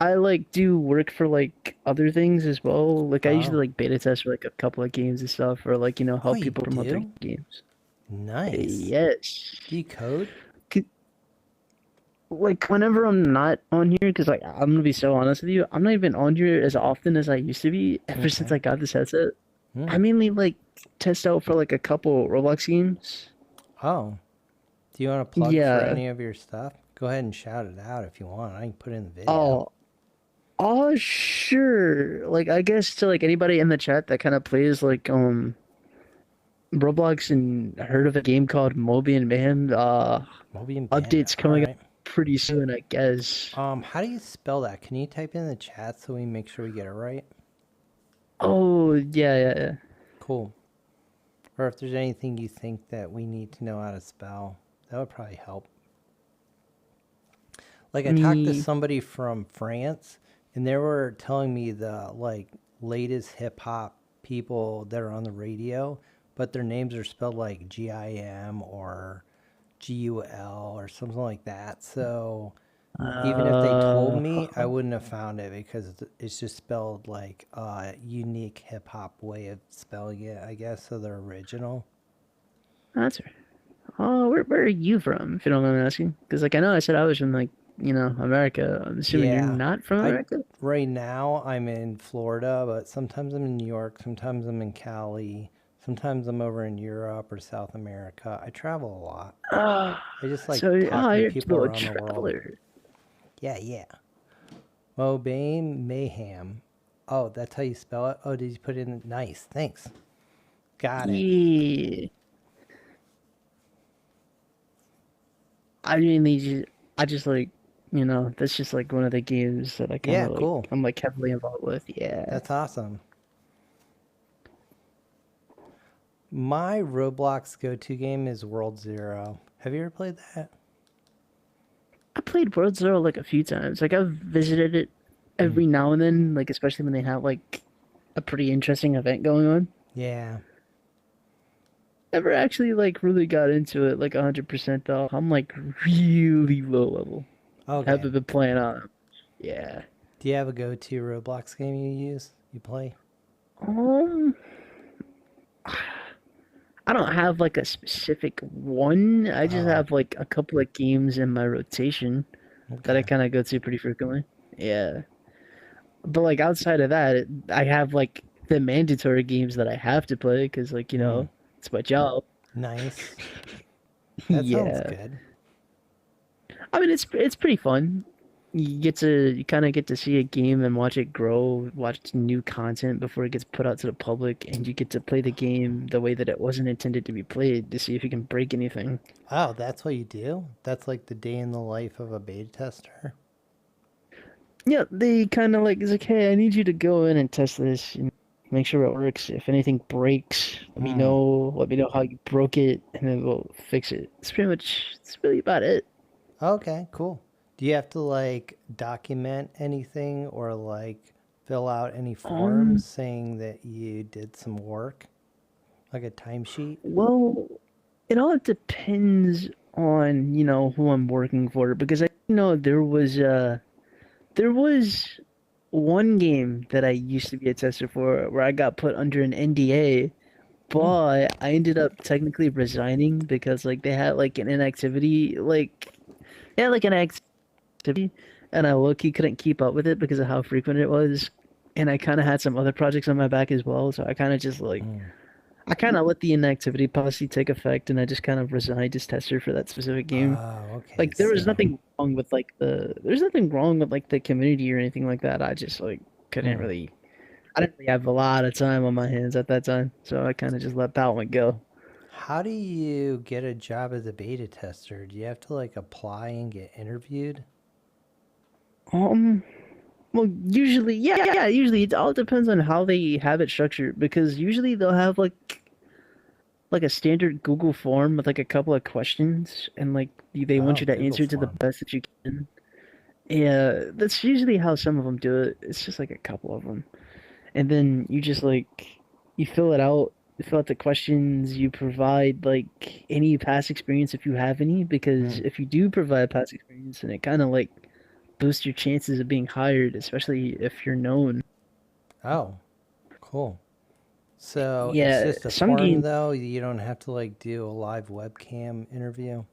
I like do work for like other things as well. Like I usually Oh. like beta test for like a couple of games and stuff, or like Oh, help you people promote their do? games. Nice. Yes. Do you code? Like whenever I'm not on here, because like I'm gonna be so honest with you, I'm not even on here as often as I used to be ever since Okay. I got this headset. I Hmm. mainly like test out for like a couple Roblox games. Oh. Do you want to plug for Yeah. any of your stuff? Go ahead and shout it out if you want. I can put it in the video. Oh, oh, sure. Like I guess to like anybody in the chat that kind of plays like Roblox and heard of a game called Mobian Mayhem, Mobian band. updates All coming up right. pretty soon, I guess. How do you spell that? Can you type in the chat so we make sure we get it right? Oh, yeah, yeah, yeah. Cool. Or if there's anything you think that we need to know how to spell, that would probably help. Like I talked to Me, somebody from France and they were telling me the like latest hip hop people that are on the radio, but their names are spelled like GIM or GUL or something like that. So even if they told uh, me, I wouldn't have found it because it's just spelled like a unique hip hop way of spelling it, I guess. So they're original. that's right. Oh, where are you from, if you don't mind me asking? Because like I know I said I was from like America. I'm assuming you're Yeah. not from I America. right now I'm in Florida, but sometimes I'm in New York, sometimes I'm in Cali, sometimes I'm over in Europe or South America. I travel a lot. Ah, I just like so talking to you're a people little around the world. traveler. Yeah, yeah. Mobane Mayhem. Oh, that's how you spell it? Oh, did you put it in? Nice. Thanks. Got it. Yeah. I mean, I just like, that's just like one of the games that I kind Yeah, of like, cool. I'm like heavily involved with. Yeah. That's awesome. My Roblox go-to game is World Zero. Have you ever played that? I played World Zero like a few times. Like I've visited it Mm. every now and then, like especially when they have like a pretty interesting event going on. Yeah. Never actually like really got into it like 100% though. I'm like really low level. Okay. Haven't been playing on. Yeah. Do you have a go-to Roblox game you play? Um, I don't have like a specific one. I just Oh, have like a couple of games in my rotation that I okay. kind of go to pretty frequently. Yeah. But like outside of that, I have like the mandatory games that I have to play because like, Mm. it's my job. Nice. That sounds Yeah. good. I mean, it's pretty fun. You kind of get to see a game and watch it grow, watch new content before it gets put out to the public, and you get to play the game the way that it wasn't intended to be played to see if you can break anything. Oh, that's what you do? That's like the day in the life of a beta tester? Yeah, they kind of like, it's like, hey, I need you to go in and test this and make sure it works. If anything breaks, let me Hmm. know. Let me know how you broke it, and then we'll fix it. It's really about it. Okay, cool. Do you have to like document anything or like fill out any forms Um, saying that you did some work? Like a timesheet? well, it all depends on, who I'm working for because I know there was one game that I used to be a tester for where I got put under an NDA, Hmm. but I ended up technically resigning because like they had like an inactivity an activity and I low-key couldn't keep up with it because of how frequent it was. And I kind of had some other projects on my back as well, so I kind of just like Mm. I kind of let the inactivity policy take effect, and I just kind of resigned as tester for that specific game. Oh, okay. Like there was So, nothing wrong with like there's nothing wrong with like the community or anything like that. I just like couldn't hmm. really. I didn't really have a lot of time on my hands at that time, so I kind of just let that one go. How do you get a job as a beta tester? Do you have to like apply and get interviewed? Um, well, usually, yeah, usually it all depends on how they have it structured because usually they'll have like a standard Google form with like a couple of questions and like they want Oh, you to Google answer to the form. best that you can. Yeah, that's usually how some of them do it. It's just like a couple of them. And then you just like you fill it out, you fill out the questions, you provide like any past experience if you have any, because Hmm. if you do provide past experience, then it kind of like boost your chances of being hired, especially if you're known. Oh, cool. So it's Yeah, just a some form games. though. You don't have to like do a live webcam interview.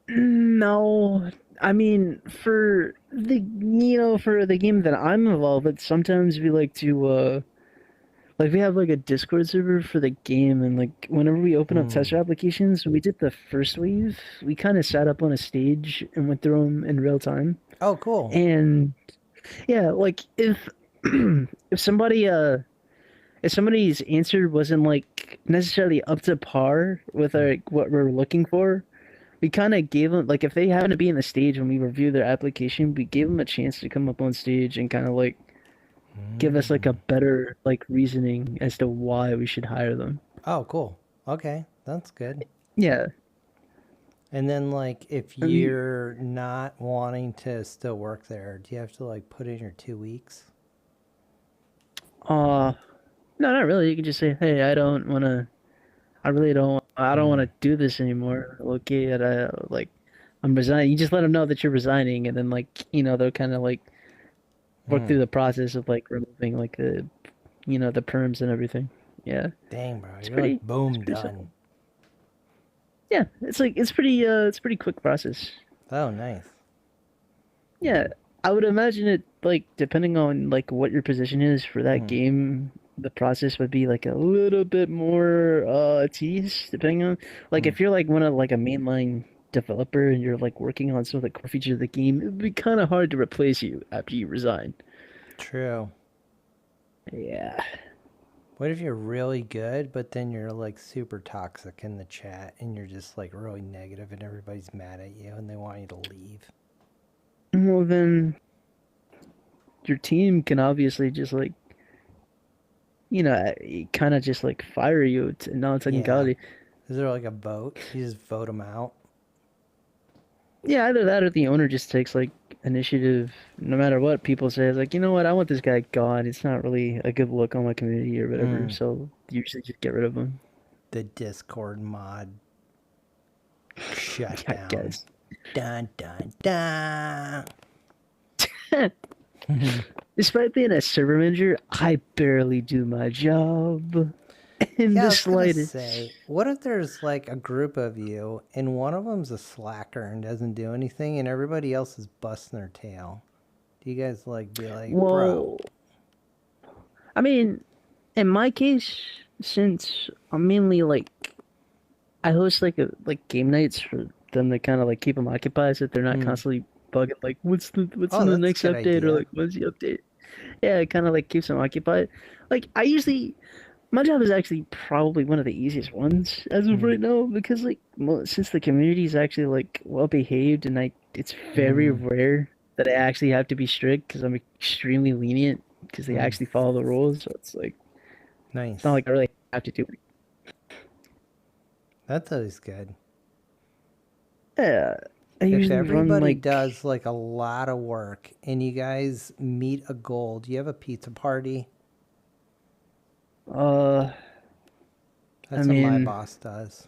No, I mean for the game that I'm involved with, sometimes we like to like we have like a Discord server for the game, and like whenever we open up Hmm. tester applications, we did the first wave. We kind of sat up on a stage and went through them in real time. Oh, cool. And yeah, like if if somebody if somebody's answer wasn't like necessarily up to par with Hmm. our what we're looking for, we kind of gave them like if they happened to be in the stage when we reviewed their application, we gave them a chance to come up on stage and kind of like give us like a Hmm. better like reasoning as to why we should hire them. Oh, cool. Okay, that's good. Yeah. And then, like, if Have you you're not wanting to still work there, do you have to like put in your 2 weeks? uh no, not really. You can just say, "Hey, I don't want Hmm. to do this anymore." Okay, and I like I'm resigning. You just let them know that you're resigning, and then like, they'll kind of like work Hmm. through the process of like removing like the perms and everything. Yeah. Dang, bro, It's you're like it's boom pretty done. simple. Yeah, it's pretty quick process. Oh, nice. Yeah, I would imagine it like depending on like what your position is for that Hmm. game, the process would be like a little bit more tedious depending on like Hmm. if you're like one of like a mainline developer and you're like working on some of the core features of the game, it'd be kind of hard to replace you after you resign. True. Yeah. What if you're really good, but then you're like super toxic in the chat and you're just like really negative and everybody's mad at you and they want you to leave? Well, then your team can obviously just like kind of just like fire you to Yeah. non-technicality. Is there like a vote? You just vote them out? Yeah, either that or the owner just takes like initiative, no matter what people say. It's like, you know what, I want this guy gone. It's not really a good look on my community or whatever. Hmm. So usually just get rid of him. The Discord mod shut I down. guess. Dun dun dun. Despite being a server manager, I barely do my job in Yeah, I the was gonna slightest. say, what if there's like a group of you and one of them's a slacker and doesn't do anything and everybody else is busting their tail? Do you guys like be like, bro? Well, I mean, in my case, since I'm mainly like I host like game nights for them to kind of like keep them occupied so that they're not Hmm. constantly bugging like what's Oh, in the that's a next good update or idea. like when's the update. Yeah, it kind of like keeps them occupied. Like I usually my job is actually probably one of the easiest ones as of Hmm. right now because like since the community is actually like well behaved and like it's very Hmm. rare that I actually have to be strict because I'm extremely lenient because they Hmm. actually follow the rules. So it's not Nice. like I really have to do it. That's always good. Yeah, I If usually run everybody like does like a lot of work and you guys meet a goal, do you have a pizza party? uh I That's what my mean, boss does.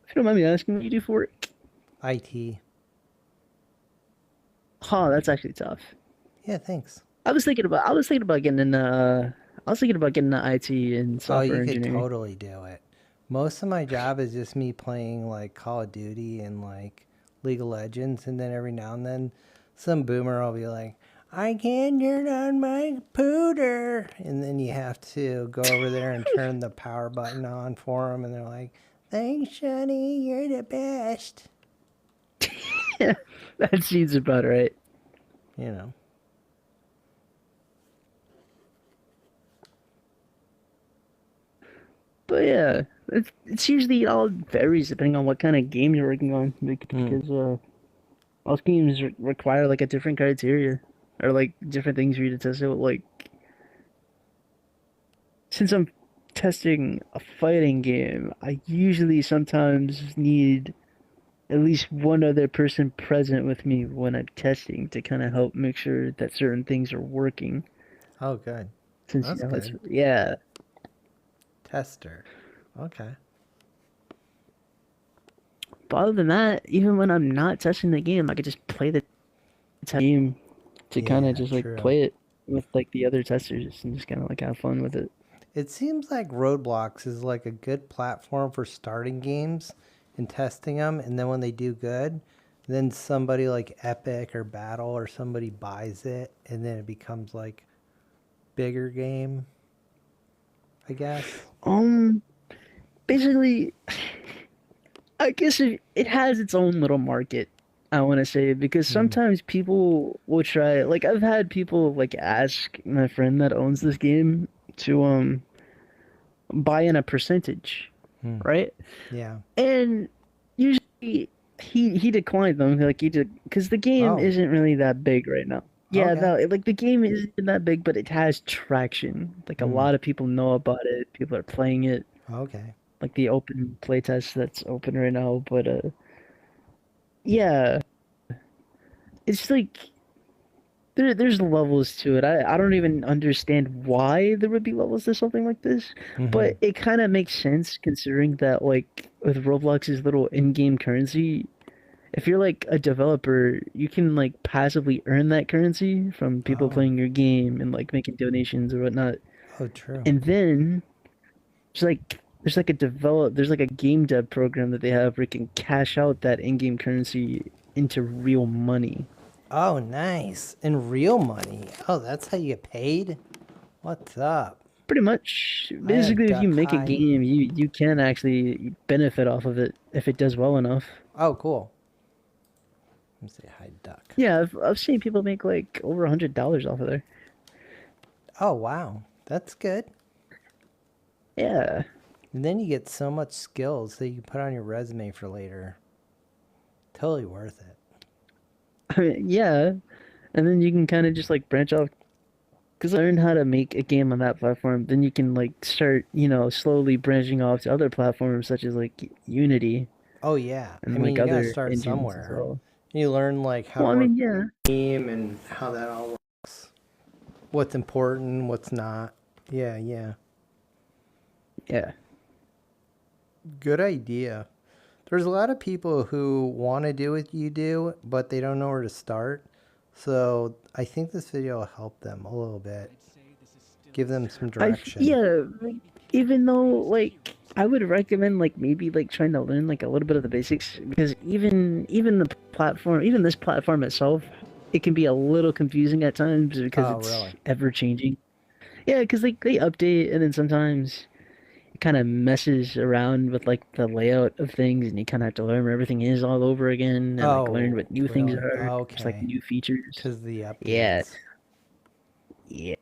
if you don't mind me asking what you do for it. IT. Oh, that's actually tough. Yeah, thanks. I was thinking about getting in I was thinking about getting into IT and Oh, software you could engineering. totally do it. Most of my job is just me playing like Call of Duty and like League of Legends, and then every now and then some boomer will be like, I can't turn on my pooter. And then you have to go over there and turn the power button on for them, and they're like, thanks, Sonny, you're the best. Yeah, that seems about right. You know. But yeah, it's usually all varies depending on what kind of game you're working on Hmm. because most games require like a different criteria or like different things for you to test out. Like since I'm testing a fighting game, I usually sometimes need at least one other person present with me when I'm testing to kind of help make sure that certain things are working. Oh, good. Since That's it's good. yeah, Tester. Okay. But other than that, even when I'm not testing the game, I could just play the game to kind of Yeah, just like true. play it with like the other testers and just kind of like have fun with it. It seems like Roblox is like a good platform for starting games and testing them, and then when they do good, then somebody like Epic or Battle or somebody buys it, and then it becomes like bigger game, I guess. Um, Basically, I guess it has its own little market. I want to say because Hmm. sometimes people will try. Like I've had people like ask my friend that owns this game to buy in a percentage, Hmm. right? Yeah. And usually he declined them. Like he did because the game Oh. isn't really that big right now. Yeah, Okay. no, like the game isn't that big, but it has traction. Like a Hmm. lot of people know about it. People are playing it. Okay. Like the open playtest that's open right now. But yeah, it's like there's levels to it. I don't even understand why there would be levels to something like this, Mm-hmm. but it kind of makes sense considering that like with Roblox's little in-game currency, if you're like a developer, you can like passively earn that currency from people Oh. playing your game and like making donations or whatnot. Oh, true. And then there's like a game dev program that they have where you can cash out that in-game currency into real money. Oh, nice. And real money. Oh, that's how you get paid? What's up? Pretty much, I have basically, if you duck make a high. game, you can actually benefit off of it if it does well enough. Oh, cool. Let me say hi, duck. Yeah, I've seen people make like over $100 off of there. Oh, wow. That's good. Yeah, And then you get so much skills that you can put on your resume for later. Totally worth it. I mean, yeah, and then you can kind of just like branch off because learn how to make a game on that platform. Then you can like start, slowly branching off to other platforms such as like Unity Oh, yeah. I and mean, like you got to other start engines as somewhere. well. You learn like how Well, to I work mean, yeah, a team and how that all works. What's important, what's not. Yeah, yeah. yeah. Good idea. There's a lot of people who want to do what you do, but they don't know where to start. So I think this video will help them a little bit, give them some direction. Yeah, like, even though like I would recommend like maybe like trying to learn like a little bit of the basics because even the platform, even this platform itself, it can be a little confusing at times because Oh, it's really? ever changing. Yeah, because like they update and then sometimes it kind of messes around with like the layout of things and you kind of have to learn where everything is all over again and like learn Oh, what new things really? are. There's like Okay. new features. Because the Yeah, updates. yeah.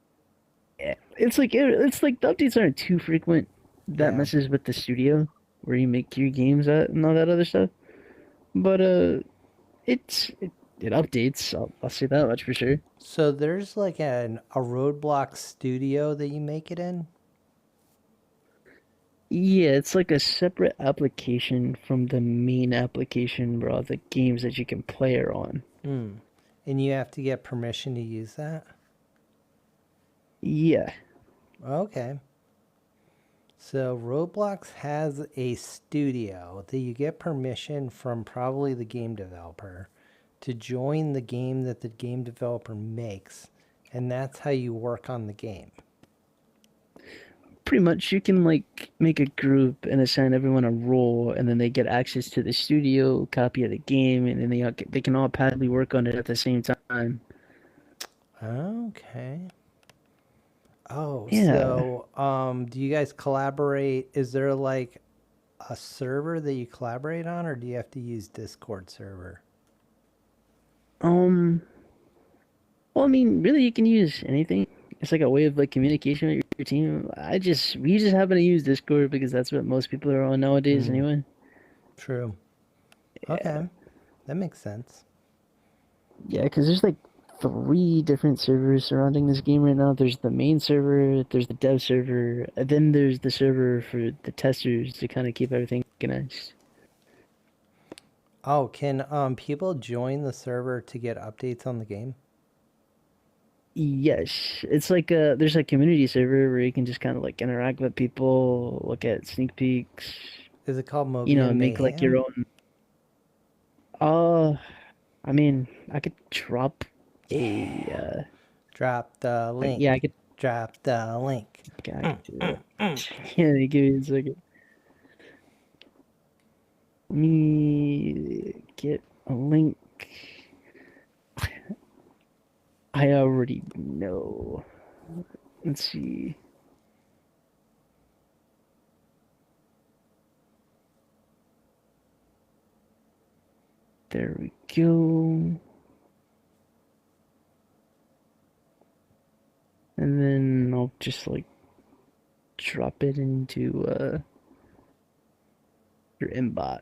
It's like the updates aren't too frequent. That Yeah. messes with the studio where you make your games at and all that other stuff. But it updates. I'll say that much for sure. So there's like a Roadblock studio that you make it in? Yeah, it's like a separate application from the main application where all the games that you can play are on. Hmm. And you have to get permission to use that? Yeah, Okay. So Roblox has a studio that you get permission from probably the game developer to join the game that the game developer makes, and that's how you work on the game. pretty much you can like make a group and assign everyone a role and then they get access to the studio copy of the game and then they can all passively work on it at the same time. Okay. Oh, Yeah. so do you guys collaborate? Is there like a server that you collaborate on, or do you have to use Discord server? Um, well, I mean, really, you can use anything. It's like a way of like communication with your team. We just happen to use Discord because that's what most people are on nowadays Hmm. anyway. True. Yeah. Okay, that makes sense. Yeah, because there's like three different servers surrounding this game right now. There's the main server, there's the dev server, and then there's the server for the testers to kind of keep everything organized. Oh, can people join the server to get updates on the game? Yes, it's like there's a community server where you can just kind of like interact with people, look at sneak peeks, Is it called Mobian make like your Mayhem? own. Uh, I mean, I could drop a, Yeah. Drop the link. yeah, I could, Drop the link. yeah, I could do that. Yeah, give me a second. Let me get a link. I already know. Let's see. There we go. And then I'll just like drop it into your inbox.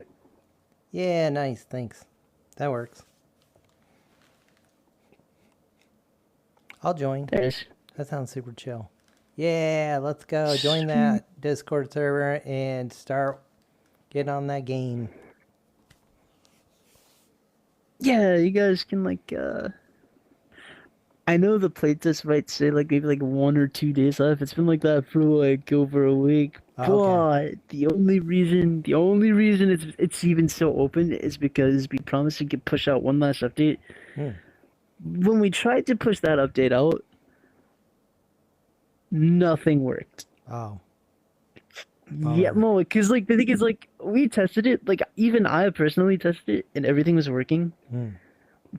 Yeah, nice. Thanks. That works. I'll join. There it is. That sounds super chill. Yeah, let's go. Join Sweet. that Discord server and start getting on that game. Yeah, you guys can like I know the playtest might say like maybe like 1 or 2 days left. It's been like that for like over a week. Oh, okay. But the only reason it's even so open is because we promised to get push out one last update. Hmm. When we tried to push that update out, nothing worked. Oh, Yeah, bummer. no, because like the thing is like we tested it, like even I personally tested it, and everything was working Hmm.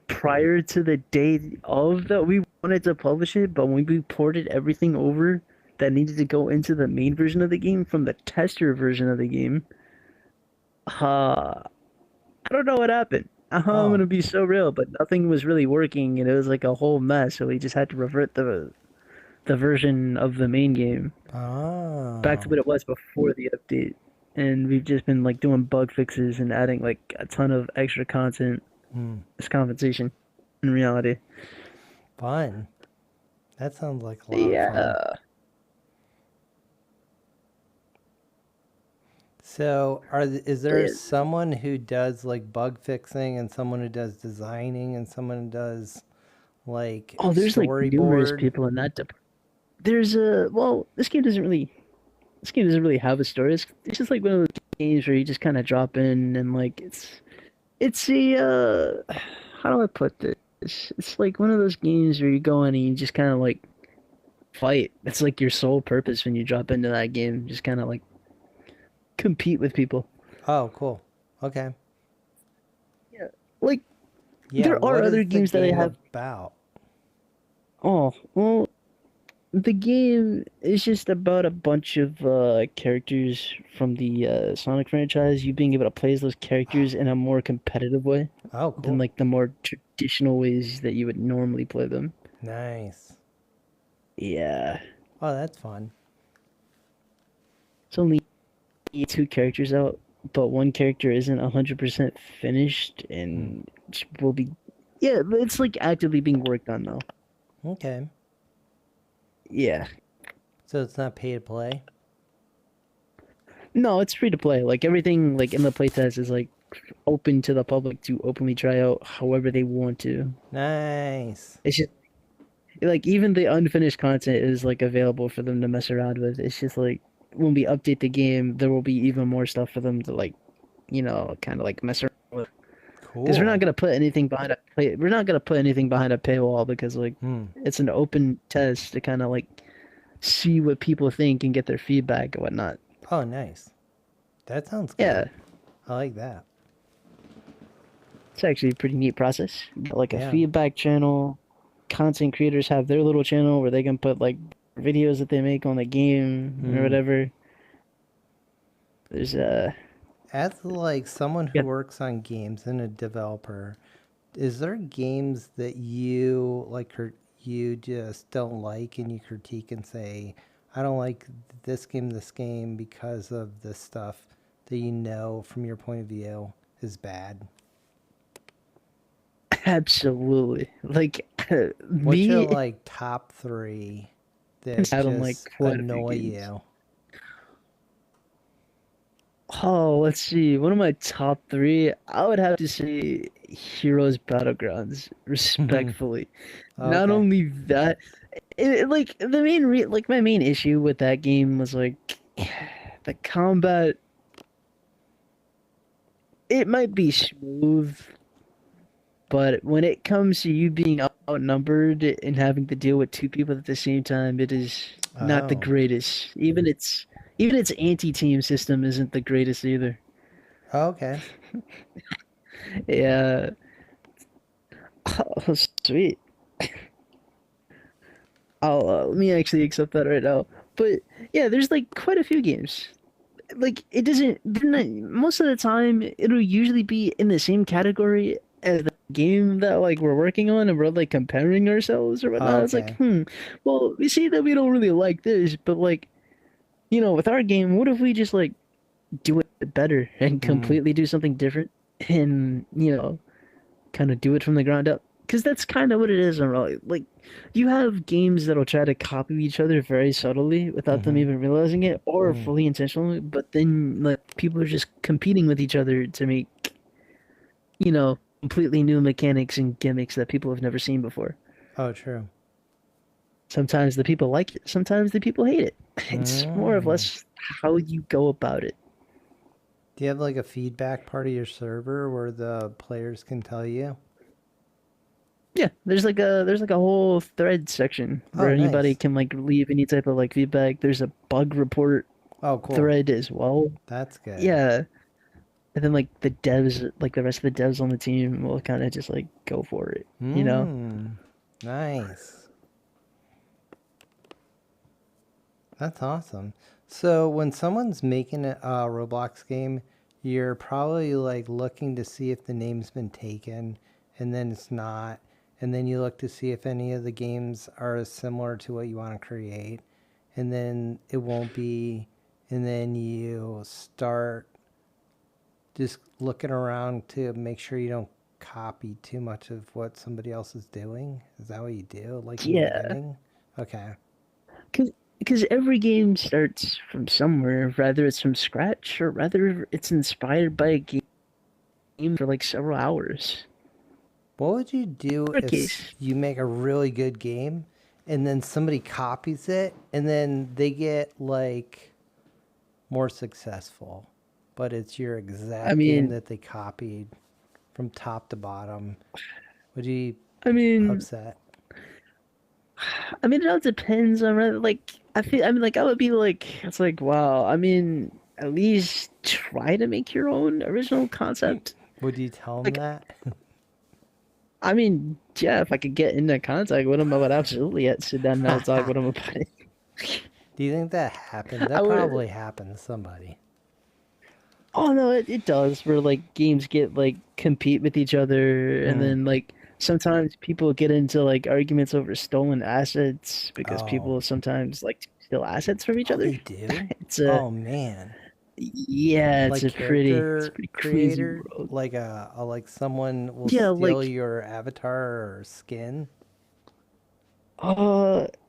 prior to the day of that we wanted to publish it. But when we ported everything over that needed to go into the main version of the game from the tester version of the game, I don't know what happened. I'm Oh. gonna be so real, but nothing was really working, and it was like a whole mess. So we just had to revert the version of the main game back to Oh. what it was before the update. And we've just been like doing bug fixes and adding like a ton of extra content Hmm. as compensation in reality. Fun. That sounds like a lot of fun. Yeah, So, is there it, someone who does like bug fixing and someone who does designing and someone who does like oh, there's like numerous storyboard? people in that department. There's a well, this game doesn't really have a story. It's just like one of those games where you just kind of drop in and like it's a how do I put this? It's like one of those games where you go in and you just kind of like fight. It's like your sole purpose when you drop into that game. Just kind of like compete with people. Oh, cool. Okay. Yeah. Like Yeah, there are what other is the games that I game have. about? Oh, well, the game is just about a bunch of characters from the Sonic franchise. You being able to play as those characters in a more competitive way Oh, than cool. like the more traditional ways that you would normally play them. Nice. Yeah. Oh, that's fun. It's only 2 characters out, but one character isn't 100% finished Hmm. and will be. Yeah, but it's like actively being worked on though. Okay. Yeah. So it's not pay to play? No, it's free to play. Like everything, like in the playtest is like open to the public to openly try out however they want to. Nice. It's just like even the unfinished content is like available for them to mess around with. It's just like when we update the game, there will be even more stuff for them to like, kind of like mess around with. Because we're not Cool. gonna put anything behind a play. We're not gonna put anything behind a paywall because like Hmm. it's an open test to kind of like see what people think and get their feedback and whatnot. Oh, nice. That sounds Yeah, good. I like that. it's actually a pretty neat process. You got like a Yeah. feedback channel. Content creators have their little channel where they can put like videos that they make on the game or Hmm. whatever. There's As like someone who yeah, works on games and a developer, is there games that you like or you just don't like and you critique and say, I don't like this game because of this stuff that you know from your point of view is bad? absolutely. Like What's your me, like top three that I don't like just quite a few annoy games. you? Oh, let's see. One of my top three, I would have to say Heroes Battlegrounds, respectfully. Not Okay. only that, like the like my main issue with that game was like the combat. It might be smooth, But when it comes to you being outnumbered and having to deal with two people at the same time, it is not the Oh, greatest. Even its anti-team system isn't the greatest either. okay. Yeah. Oh, sweet. Let me actually accept that right now. But yeah, there's like quite a few games. Like it doesn't. Most of the time, it'll usually be in the same category as the game that like we're working on, and we're like comparing ourselves or whatnot. It's like, Okay. well, we see that we don't really like this, but like, with our game, what if we just like do it better and Hmm. completely do something different, and kind of do it from the ground up? Because that's kind of what it is in real. Like, you have games that'll try to copy each other very subtly without them Mm-hmm. even realizing it, or Mm. fully intentionally. But then, like, people are just competing with each other to make, completely new mechanics and gimmicks that people have never seen before. Oh, true. Sometimes the people like it, sometimes the people hate it. It's more or Mm. less how you go about it. Do you have like a feedback part of your server where the players can tell you? Yeah, there's like a whole thread section Oh, where anybody nice. can like leave any type of like feedback. There's a bug report Oh, cool. thread as well. That's good. Yeah. And then like the devs, like the rest of the devs on the team will kind of just like go for it, you know? Mm. Nice. That's awesome. So when someone's making a Roblox game, you're probably like looking to see if the name's been taken, and then it's not, and then you look to see if any of the games are similar to what you want to create, and then it won't be, and then you start just looking around to make sure you don't copy too much of what somebody else is doing. Is that what you do, like in the Yeah. beginning? Okay. Because every game starts from somewhere, rather it's from scratch or rather it's inspired by a game for like several hours. What would you do For a if case. you make a really good game and then somebody copies it and then they get like more successful, but it's your I exact game mean, that they copied from top to bottom? Would you be I mean, upset? it all depends on rather like I mean, I would be like it's like wow. I mean, at least try to make your own original concept. Would you tell them Like that? I mean, yeah, if I could get into contact with him, I would absolutely sit down and I would talk with him about it. Do you think that happened? I That would. probably happened to somebody. Oh no, it does. Where like games get like compete with each other, and Hmm. then like sometimes people get into like arguments over stolen assets because Oh. people sometimes like to steal assets from each Oh, other. they do? It's a Oh, man. Yeah, it's Like it's a character pretty crazy creator, world. like a like someone will Yeah, steal like your avatar or skin.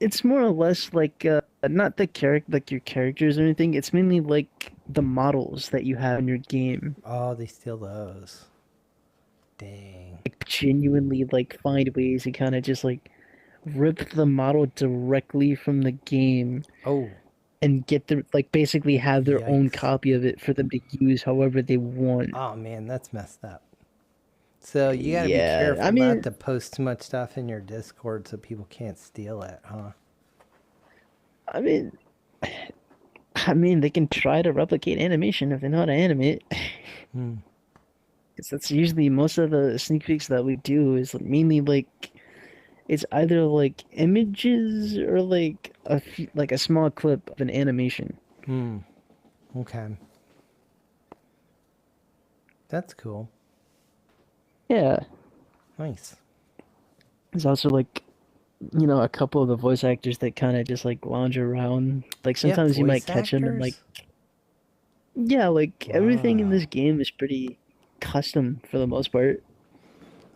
it's more or less like not the character like your characters or anything. It's mainly like the models that you have in your game. Oh, they steal those. Dang. Like genuinely like find ways to kind of just like rip the model directly from the game Oh, and get their like basically have their own yikes. copy of it for them to use however they want. Oh man, that's messed up. So you got to be Yeah, I careful not mean, to post too much stuff in your Discord so people can't steal it, huh? I mean, they can try to replicate animation if they know how to animate. Hmm. Because that's usually most of the sneak peeks that we do is mainly like it's either like images or like a small clip of an animation. Hmm. Okay. That's cool. Yeah, Nice. there's also like a couple of the voice actors that kind of just like lounge around. Like You have sometimes you might voice catch them and like actors? yeah, like everything in Wow. this game is pretty custom for the most part.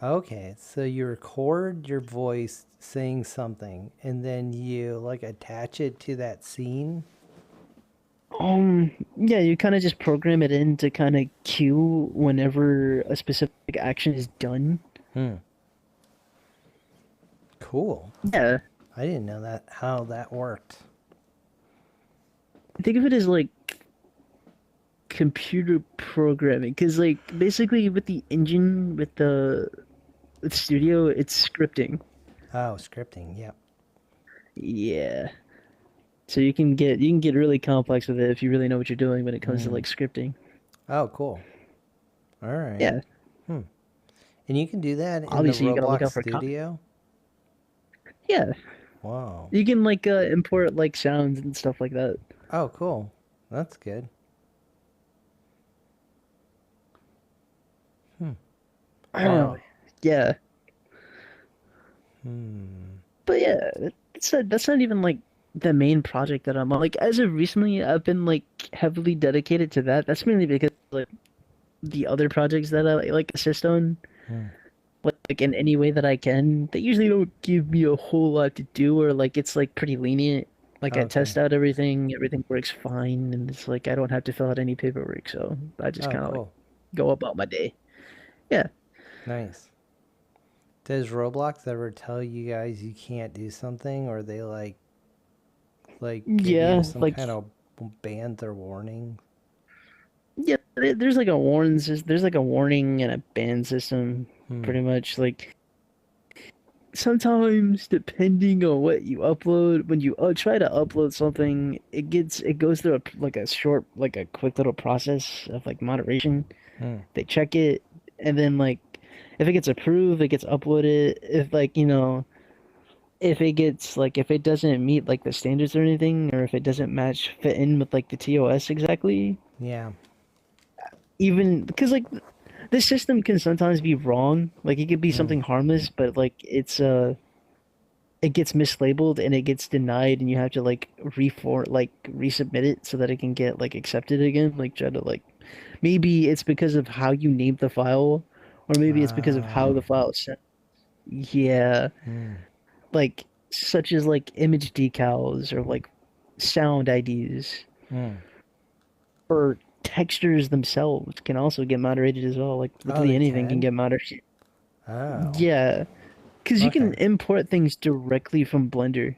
Okay, so you record your voice saying something and then you like attach it to that scene. Yeah, you kind of just program it in to kind of cue whenever a specific action is done. Hmm. Cool. Yeah, I didn't know that how that worked. think of it as like computer programming, because like basically with the engine, with the studio, it's scripting. Oh, scripting. Yep. Yeah. So you can get really complex with it if you really know what you're doing when it comes to Mm. like scripting. Oh, cool. All right. Yeah. Hmm. And you can do that in the Obviously, you gotta look Roblox out for Studio? yeah. Wow. You can like import like sounds and stuff like that. Oh, cool. That's good. Hmm. Wow. Yeah. Hmm. But yeah, that's not even like the main project that I'm on. Like as of recently, I've been like heavily dedicated to that. That's mainly because like the other projects that I like assist on, Hmm. like in any way that I can, they usually don't give me a whole lot to do, or like it's like pretty lenient. Like I Okay. test out everything, everything works fine, and it's like I don't have to fill out any paperwork, so I just Oh, kind of like cool. go about my day. Yeah. Nice. Does Roblox ever tell you guys you can't do something, or they like give you Yeah, some like kind of bans or warning? yeah, there's like a there's like a warning and a ban system Hmm. pretty much like sometimes depending on what you upload when you try to upload something it goes through like a short like a quick little process of like moderation. Hmm. They check it and then like if it gets approved it gets uploaded if like if it gets like if it doesn't meet like the standards or anything or if it doesn't match fit in with like the TOS exactly Yeah. even because like this system can sometimes be wrong. Like it could be Hmm. something harmless, but like it gets mislabeled and it gets denied, and you have to like resubmit it so that it can get like accepted again. Like try to like maybe it's because of how you named the file, or maybe it's because of how Ah. the file is sent. Yeah, Hmm. like such as like image decals or like sound IDs Hmm. or textures themselves can also get moderated as well. Like Oh, literally they anything can can? get moderated. Oh. Yeah, because you Okay. can import things directly from Blender.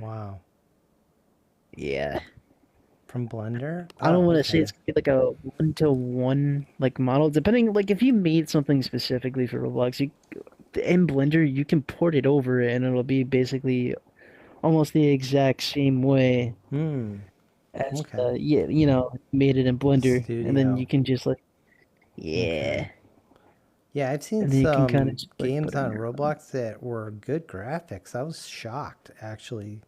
Wow. Yeah. From Blender? I don't Oh, want to say okay. it's gonna be like a one-to-one like model, depending like if you made something specifically for Roblox, in Blender you can port it over and it'll be basically almost the exact same way Hmm. as Okay. yeah, made it in The Blender, and then you studio. can just like Okay. yeah, Yeah, I've seen and then you can kind of some just like games put in on your own. Roblox that were good graphics. I was shocked, actually.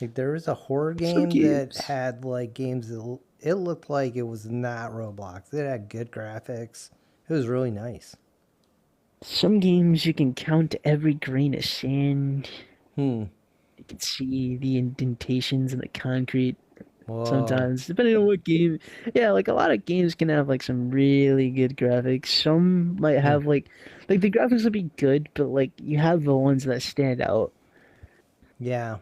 Like, there was a horror Some game that games. had, like, games that it looked like it was not Roblox. It had good graphics. It was really nice. Some games you can count every grain of sand. Hmm. You can see the indentations in the concrete Whoa. sometimes, depending on what game. Yeah, like a lot of games can have like some really good graphics. Some might Hmm. have like the graphics will be good, but like you have the ones that stand out. Yeah.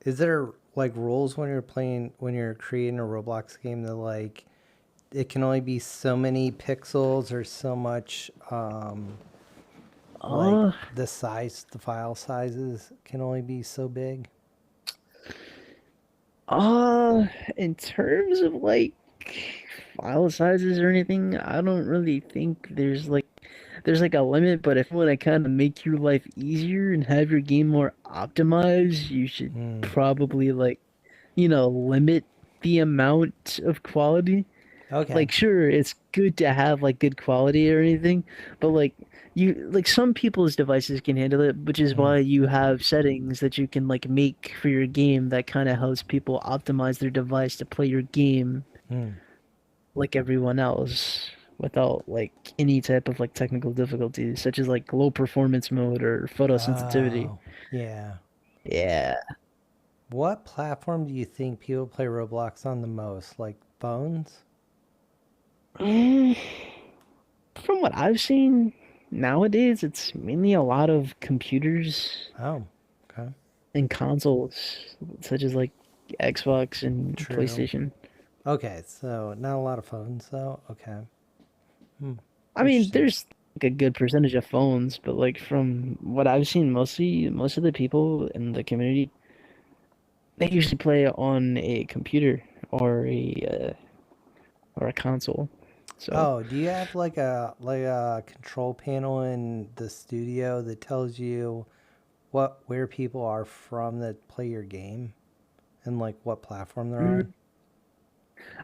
Is there, like, rules when you're playing, when you're creating a Roblox game that, like, it can only be so many pixels or so much, like Uh, the file sizes can only be so big. uh, in terms of like file sizes or anything, I don't really think there's like a limit, but if you want to kind of make your life easier and have your game more optimized, you should Hmm. probably like, limit the amount of quality. Okay. Like sure, it's good to have like good quality or anything, but like some people's devices can handle it, which is Hmm. why you have settings that you can like make for your game that kind of helps people optimize their device to play your game Hmm. like everyone else without like any type of like technical difficulties, such as like low performance mode or photosensitivity. Oh, yeah. Yeah. What platform do you think people play Roblox on the most? Like phones? Mm, From what I've seen nowadays, it's mainly a lot of computers Oh, okay. and consoles, such as like Xbox and True. PlayStation. Okay, so not a lot of phones though. Okay. Hmm. I mean, Interesting. there's like a good percentage of phones, but like from what I've seen, mostly most of the people in the community, they usually play on a computer or a console. So Oh, do you have like a control panel in the studio that tells you where people are from that play your game and like what platform they're on? mm,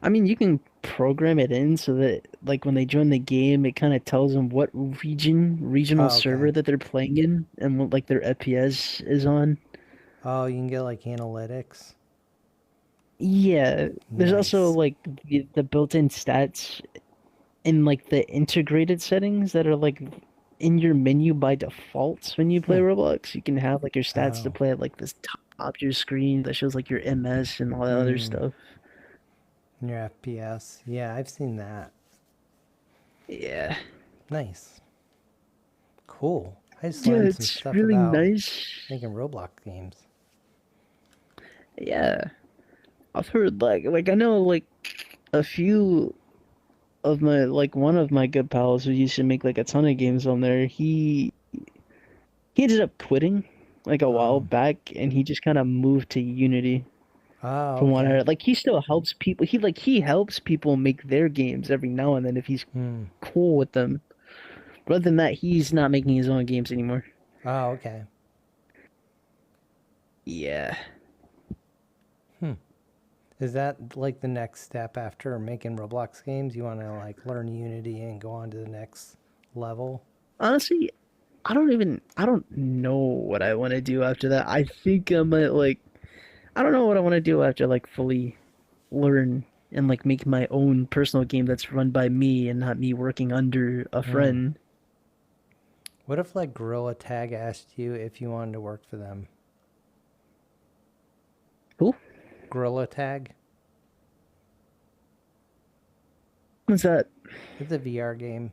I mean, you can program it in so that like when they join the game, it kind of tells them what regional Oh, server okay. that they're playing in and what like their FPS is on. Oh, you can get like analytics. Yeah, there's also Nice. like the built-in stats in like the integrated settings that are like in your menu by default when you play Hmm. Roblox. You can have like your stats to Oh. play at like this top of your screen that shows like your MS and all that other Hmm. stuff. Your FPS. Yeah, I've seen that. Yeah. Nice. Cool. I just Yeah, learned some it's stuff really about nice. making Roblox games. Yeah. I've heard like I know like a few of my like one of my good pals who used to make like a ton of games on there, he ended up quitting like a while Oh. back and he just kind of moved to Unity Oh, from what I okay. heard. Like he still helps people. He helps people make their games every now and then if he's Hmm. cool with them. But other than that, he's not making his own games anymore. Oh, okay. Yeah. Hmm. Is that like the next step after making Roblox games? You want to like learn Unity and go on to the next level? Honestly, I don't know what I want to do after that. I think I might like I don't know what I want to do after like fully learn and like make my own personal game that's run by me and not me working under a Hmm. friend. What if like Gorilla Tag asked you if you wanted to work for them? Cool. Gorilla Tag? What's that? It's a VR game.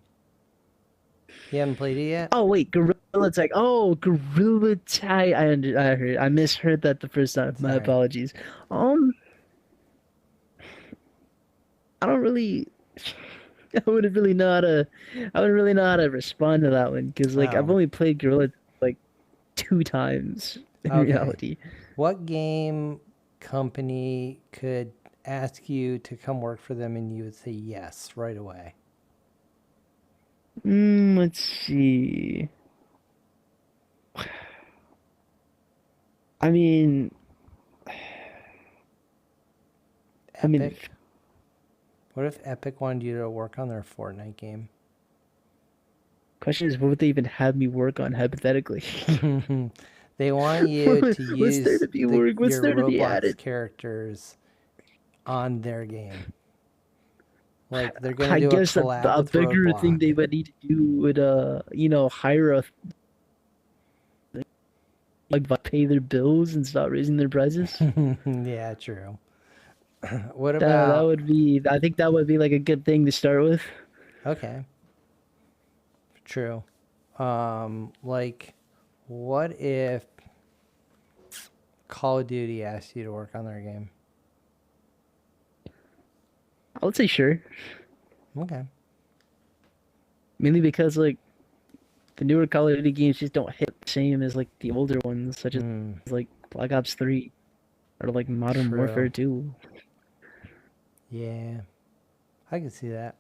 You haven't played it yet? Oh wait, Gorilla Tag. Oh, Gorilla Tag. I heard. I misheard that the first time. It's My alright. apologies. Um, I don't really. I wouldn't really know how to. I wouldn't really know how to respond to that one because like I've Oh, only played Gorilla like two times in okay. reality. What game company could ask you to come work for them and you would say yes right away? Let's see. I mean, I mean, Epic? What if Epic wanted you to work on their Fortnite game? question is, what would they even have me work on hypothetically? They want you to What's there use to be work? What's your there to be Roblox added? characters on their game. Like they're gonna I do a guess collab a with bigger thing they Roblox. would need to do would hire a pay their bills and stop raising their prices. Yeah, true. What That about would be I think that would be like a good thing to start with. okay, true. Like what if Call of Duty asked you to work on their game? I would say sure. Okay. Mainly because like the newer Call of Duty games just don't hit the same as like the older ones, such as Hmm. like Black Ops 3 or like Modern Warfare True. 2. Yeah. I can see that.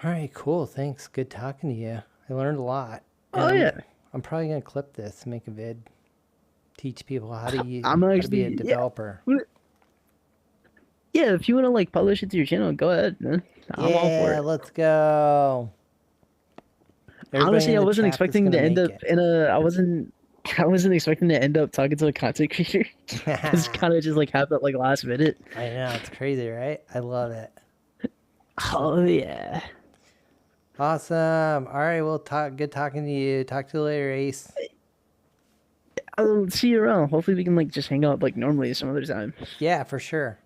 All right, cool. Thanks. Good talking to you. I learned a lot. And Oh yeah. I'm probably gonna clip this, make a vid, teach people how to I'm how to be a actually yeah. developer. Yeah, if you want to like publish it to your channel, go ahead, man. I'm all for Yeah, it. let's go. Everybody Honestly, in I the wasn't chat that's expecting gonna to end make up it. in a. I wasn't expecting to end up talking to a content creator. It's I kind of just like happened like last minute. know, it's crazy, right? I love it. Oh yeah. Awesome. All right, well, good talking to you. Talk to you later, Ace. I'll see you around. Hopefully, we can like just hang out like normally some other time. Yeah, for sure.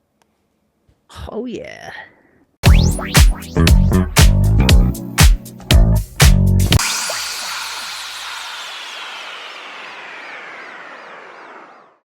Oh yeah.